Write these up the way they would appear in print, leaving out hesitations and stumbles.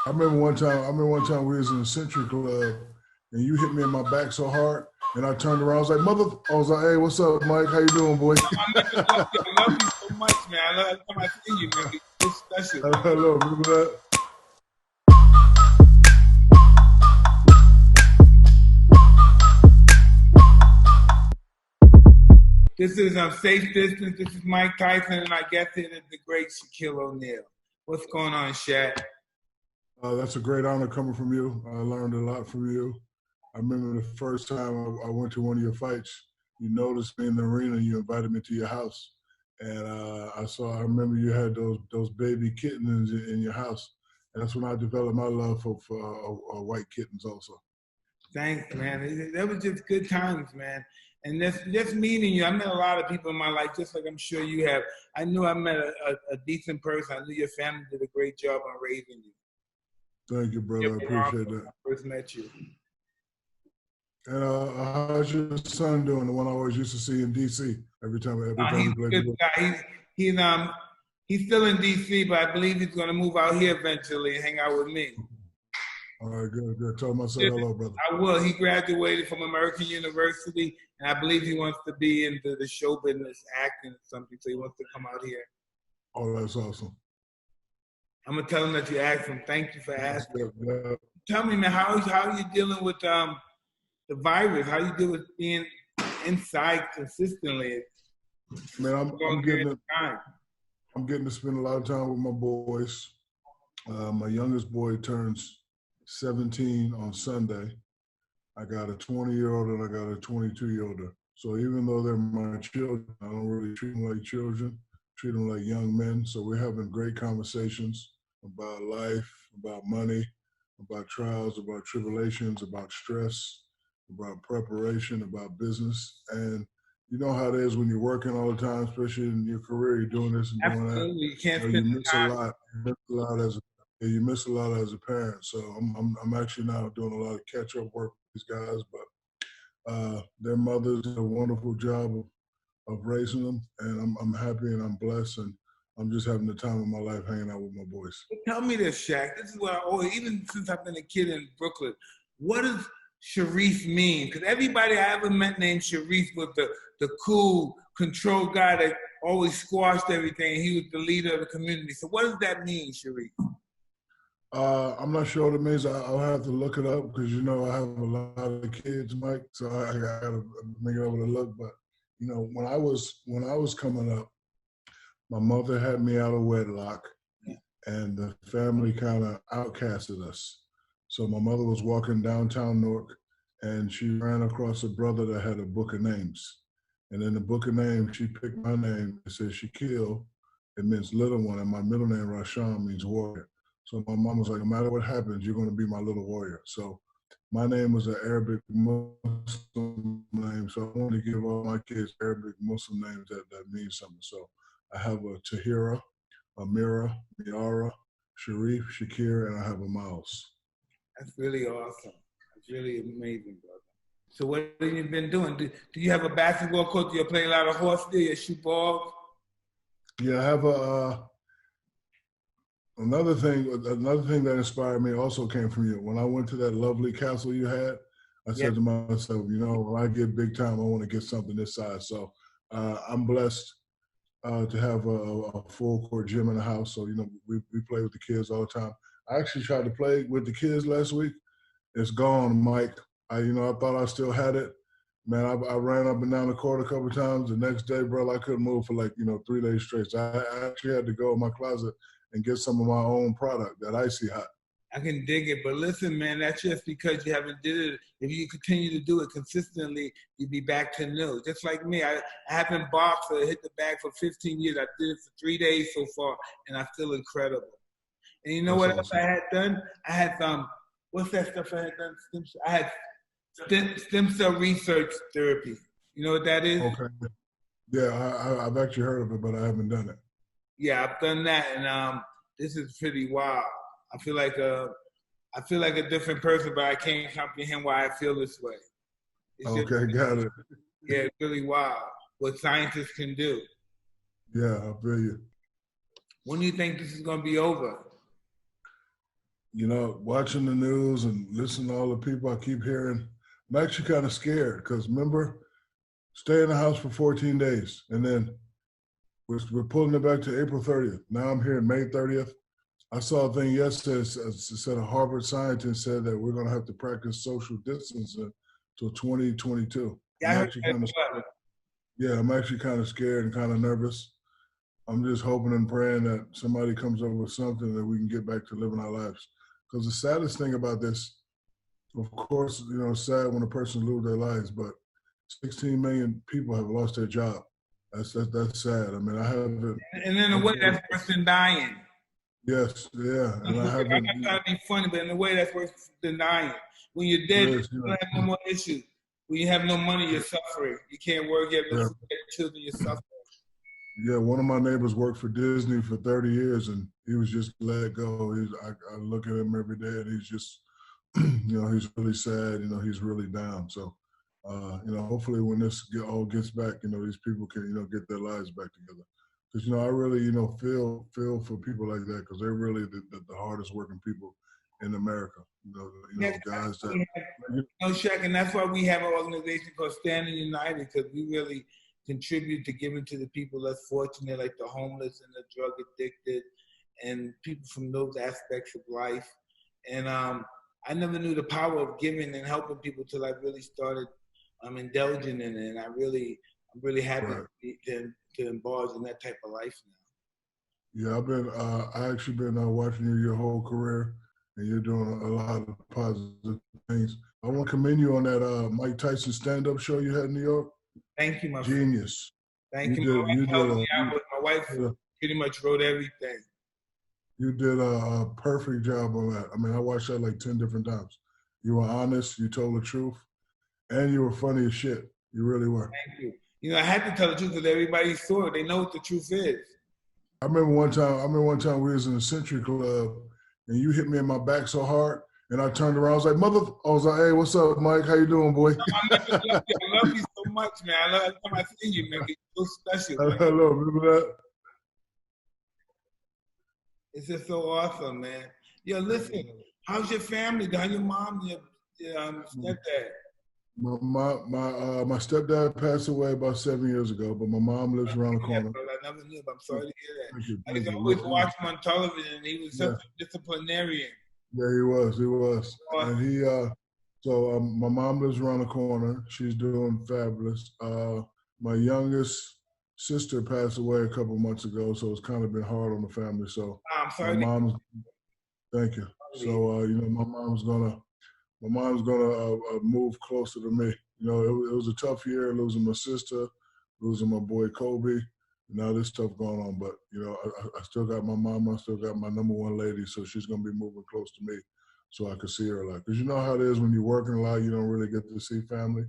I remember one time we was in the Century Club, and you hit me in my back so hard, and I turned around. I was like, "Mother!" I was like, "Hey, what's up, Mike? How you doing, boy?" I love you so much, man. I love every time I see you, man. It's special. Hello, remember that? This is Safe Distance. This is Mike Tyson, and I guess it is the great Shaquille O'Neal. What's going on, Shaq? That's a great honor coming from you. I learned a lot from you. I remember the first time I went to one of your fights. You noticed me in the arena. And you invited me to your house, and I remember you had those baby kittens in your house. And that's when I developed my love for white kittens also. Thanks, man. That was just good times, man. And just meeting you, I met a lot of people in my life, just like I'm sure you have. I knew I met a decent person. I knew your family did a great job on raising you. Thank you, brother. I appreciate that. When I first met you. And how's your son doing? The one I always used to see in D.C. every time we He's played a the good guy. He's still in D.C., but I believe he's going to move out here eventually and hang out with me. All right, good, good. Tell him I said hello, brother. I will. He graduated from American University, and I believe he wants to be into the show business, acting or something, so he wants to come out here. Oh, that's awesome. I'm going to tell him that you asked him. Thank you for asking. Yeah. Tell me, man, how are you dealing with the virus? How you deal with being inside consistently? Man, I'm getting to spend a lot of time with my boys. My youngest boy turns 17 on Sunday. I got a 20-year-old and I got a 22-year-old. So even though they're my children, I don't really treat them like children, treat them like young men. So we're having great conversations about life, about money, about trials, about tribulations, about stress, about preparation, about business. And you know how it is when you're working all the time, especially in your career, you're doing this and doing that. Absolutely, you can't you spend miss time. a lot. You miss a lot as a parent. So I'm actually now doing a lot of catch up work with these guys, but their mothers did a wonderful job of raising them, and I'm happy and I'm blessed, and I'm just having the time of my life hanging out with my boys. Tell me this, Shaq. This is what I always, even since I've been a kid in Brooklyn, what does Sharif mean? Because everybody I ever met named Sharif was the cool, control guy that always squashed everything. He was the leader of the community. So what does that mean, Sharif? I'm not sure what it means. I'll have to look it up because you know I have a lot of kids, Mike. So I gotta make it over to look. But you know, when I was coming up, my mother had me out of wedlock, and the family kind of outcasted us. So my mother was walking downtown Newark, and she ran across a brother that had a book of names. And in the book of names, she picked my name. It says Shaquille. It means little one, and my middle name Rashawn means warrior. So my mom was like, no matter what happens, you're going to be my little warrior. So my name was an Arabic Muslim name. So I want to give all my kids Arabic Muslim names that mean something. So I have a Tahira, Amira, Miara, Sharif, Shakir, and I have a Miles. That's really awesome. That's really amazing, brother. So what have you been doing? Do you have a basketball coach? Do you play a lot of horse? Do you shoot ball? Yeah, I have another thing that inspired me also came from you. When I went to that lovely castle you had, I said to myself, you know, when I get big time, I want to get something this size. So I'm blessed to have a full court gym in the house. So, you know, we play with the kids all the time. I actually tried to play with the kids last week. It's gone, Mike. I thought I still had it. Man, I ran up and down the court a couple of times. The next day, bro, I couldn't move for 3 days straight. So I actually had to go in my closet and get some of my own product, that Icy Hot. I can dig it, but listen, man, that's just because you haven't did it. If you continue to do it consistently, you'd be back to new. Just like me, I haven't boxed or hit the bag for 15 years. I did it for 3 days so far, and I feel incredible. And you know what else I had done? I had what's that stuff I had done? I had stem cell research therapy. You know what that is? Okay. Yeah, I've actually heard of it, but I haven't done it. Yeah, I've done that, and this is pretty wild. I feel like a different person, but I can't comprehend why I feel this way. Okay, got it. Yeah, it's really wild what scientists can do. Yeah, I feel you. When do you think this is going to be over? You know, watching the news and listening to all the people I keep hearing, I'm actually kind of scared because remember, stay in the house for 14 days and then we're pulling it back to April 30th. Now I'm here May 30th. I saw a thing yesterday that said a Harvard scientist said that we're going to have to practice social distancing till 2022. Yeah, I I'm heard actually that kind of as well. scared. Yeah, I'm actually kind of scared and kind of nervous. I'm just hoping and praying that somebody comes up with something that we can get back to living our lives. Because the saddest thing about this, of course, you know, it's sad when a person loses their lives, but 16 million people have lost their job. That's sad. I mean, I haven't. And in a way, that's worse than dying. Yes, yeah, and I I'm not haven't. trying to be funny, but in a way, that's worse than dying. When you're dead, Yes, you don't have no more issues. When you have no money, you're suffering. You can't work, you have no yeah, food, you have children, you're suffering. yeah. One of my neighbors worked for Disney for 30 years, and he was just let go. I look at him every day, and he's just, you know, he's really sad. You know, he's really down. So, you know, hopefully when this all gets back, you know, these people can, you know, get their lives back together. Because you know, I really, you know, feel for people like that because they're really the hardest working people in America. You Yes, know, guys that. no, Shaq, and that's why we have an organization called Standing United, because we really contribute to giving to the people less fortunate, like the homeless and the drug addicted, and people from those aspects of life. And I never knew the power of giving and helping people till I really started indulging in it. And I'm really happy Right. to indulge in that type of life now. Yeah, I actually been watching you your whole career, and you're doing a lot of positive things. I want to commend you on that Mike Tyson stand-up show you had in New York. Thank you, my friend. Genius. Thank you. My wife You did helped me out, but my wife did a pretty much wrote everything. you did a perfect job on that. I mean, I watched that like 10 different times. You were honest, you told the truth, and you were funny as shit. You really were. Thank you. You know, I had to tell the truth because everybody saw it. They know what the truth is. I remember one time we was in the Century Club, and you hit me in my back so hard, and I turned around. I was like, "Mother!" I was like, "Hey, what's up, Mike? How you doing, boy?" I love you so much, man. I love every time I see you, man. You're so special, man. Hello, remember that? It's just so awesome, man. Yo, listen, how's your family? How's your mom, your stepdad? My stepdad passed away about 7 years ago, but my mom lives around the Yeah, corner. bro, I never knew, but I'm sorry to hear that. Thank you, I thank can you. always watch him on television, and he was such Yeah, a disciplinarian. yeah, he was, and Awesome. he. So my mom lives around the corner. She's doing fabulous. My youngest sister passed away a couple months ago, so it's kind of been hard on the family. So I'm my sorry to mom's. Thank you. hear that. So you know, my mom's gonna move closer to me. You know, it was a tough year losing my sister, losing my boy Kobe. Now this stuff going on, but you know, I still got my mama, I still got my number one lady, so she's gonna be moving close to me, so I can see her a lot. Because you know how it is when you're working a lot, you don't really get to see family.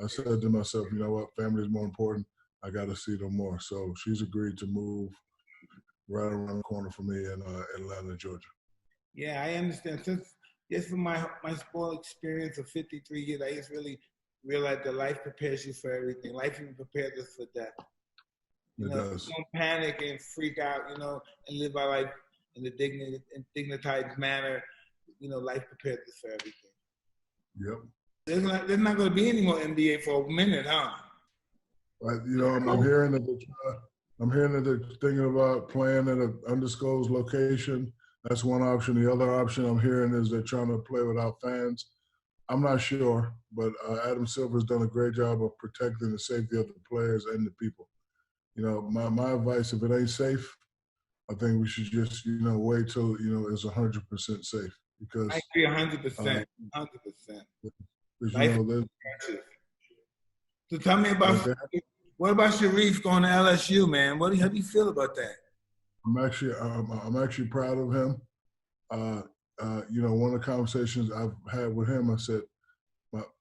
I said to myself, you know what, family is more important. I got to see them more. So she's agreed to move right around the corner for me in Atlanta, Georgia. Yeah, I understand. Since just from my sport experience of 53 years, I just really realized that life prepares you for everything. Life even prepares us for death. You It know, does. don't panic and freak out. You know, and live our life in a dignitized manner. You know, life prepares us for everything. Yep. There's not going to be any more NBA for a minute, huh? You know, I'm hearing that I'm hearing that they're thinking about playing at an undisclosed location. That's one option. The other option I'm hearing is they're trying to play without fans. I'm not sure, but Adam Silver's done a great job of protecting the safety of the players and the people. You know, my advice, if it ain't safe, I think we should just, you know, wait till, you know, it's 100% safe I because, agree uh, 100%. 100%. because you Life know, is precious. So tell me like about what about Sharif going to LSU, man? How do you feel about that? I'm actually proud of him. Uh, you know, one of the conversations I've had with him, I said,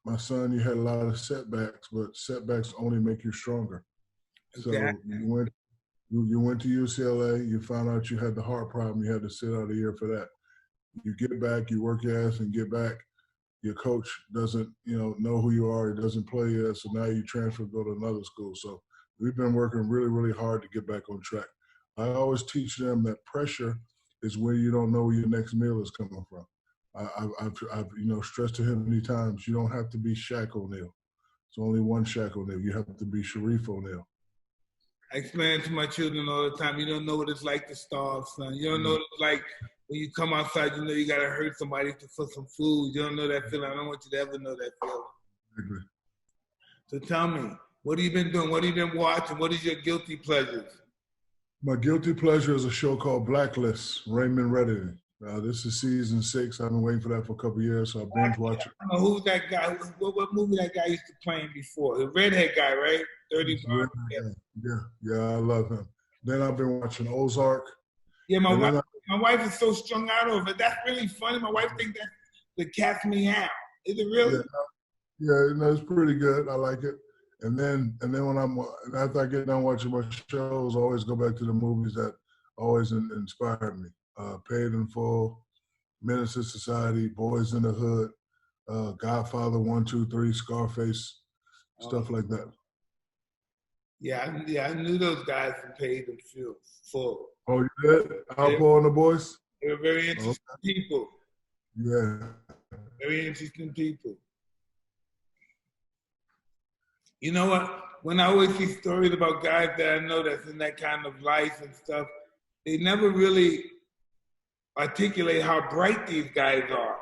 my son, you had a lot of setbacks, but setbacks only make you stronger. So Exactly. you went to UCLA, you found out you had the heart problem, you had to sit out a year for that. You get back, you work your ass and get back. Your coach doesn't, you know who you are. He doesn't play you, so now you transfer, go to another school. So we've been working really, really hard to get back on track. I always teach them that pressure is where you don't know where your next meal is coming from. I've stressed to him many times, you don't have to be Shaq O'Neal. It's only one Shaq O'Neal. You have to be Sharif O'Neal. I explain it to my children all the time. You don't know what it's like to starve, son. You don't know what it's like when you come outside, you know you got to hurt somebody for some food. You don't know that feeling. I don't want you to ever know that feeling. I agree. So tell me, what have you been doing? What have you been watching? What is your guilty pleasures? My guilty pleasure is a show called Blacklist, Raymond Redding. This is season 6. I've been waiting for that for a couple of years, so I binge watch it. I don't know who's that guy? What movie that guy used to play in before? The redhead guy, right? 30 Rock. Yeah, I love him. Then I've been watching Ozark. Yeah, my wife is so strung out over it. That's really funny. My wife thinks that's the cat's meow. Is it really? Yeah, it's pretty good. I like it. And then after I get done watching my shows, I always go back to the movies that always inspired me. Paid in Full, Menace to Society, Boys in the Hood, Godfather 1, 2, 3, Scarface, stuff like that. Yeah, I knew those guys from Paid in Full. Oh, you did? Outlaw and the Boys? They were very interesting people. Yeah. Very interesting people. You know what? When I always see stories about guys that I know that's in that kind of life and stuff, they never really articulate how bright these guys are.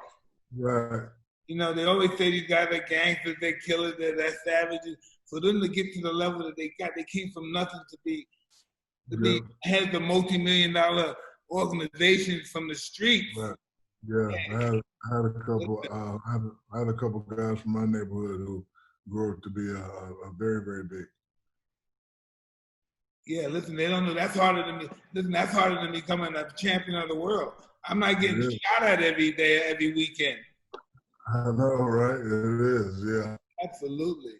Right. You know, they always say these guys are gangsters, they're killers, they're savages. For them to get to the level that they got, they came from nothing to be heads of multi-million-dollar organizations from the streets. Right. Yeah, I had a couple. I had a couple guys from my neighborhood who grew up to be a very, very big. Yeah, listen, they don't know. That's harder than me. Listen, that's harder than becoming a champion of the world. I'm not getting shot at every day, every weekend. I know, right? It is, yeah. Absolutely.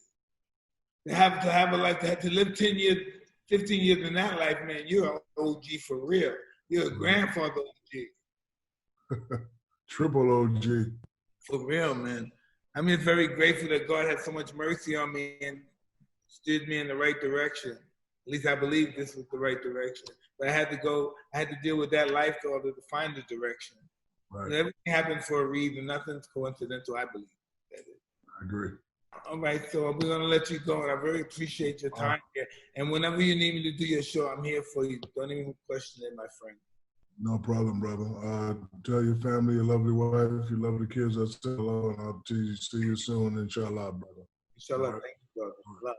To have a life, to live 10 years, 15 years in that life, man, you're an OG for real. You're a grandfather OG. Triple OG. For real, man. I'm just very grateful that God had so much mercy on me and steered me in the right direction. At least I believe this was the right direction. But I had to deal with that life in order to find the direction. Right. Everything happens for a reason. Nothing's coincidental, I believe. I agree. All right, so we're going to let you go, and I very appreciate your time here. And whenever you need me to do your show, I'm here for you. Don't even question it, my friend. No problem, brother. Tell your family, your lovely wife, your lovely kids, I'll say hello, and I'll see you soon, inshallah, brother. Inshallah. Right. Thank you, brother. Love.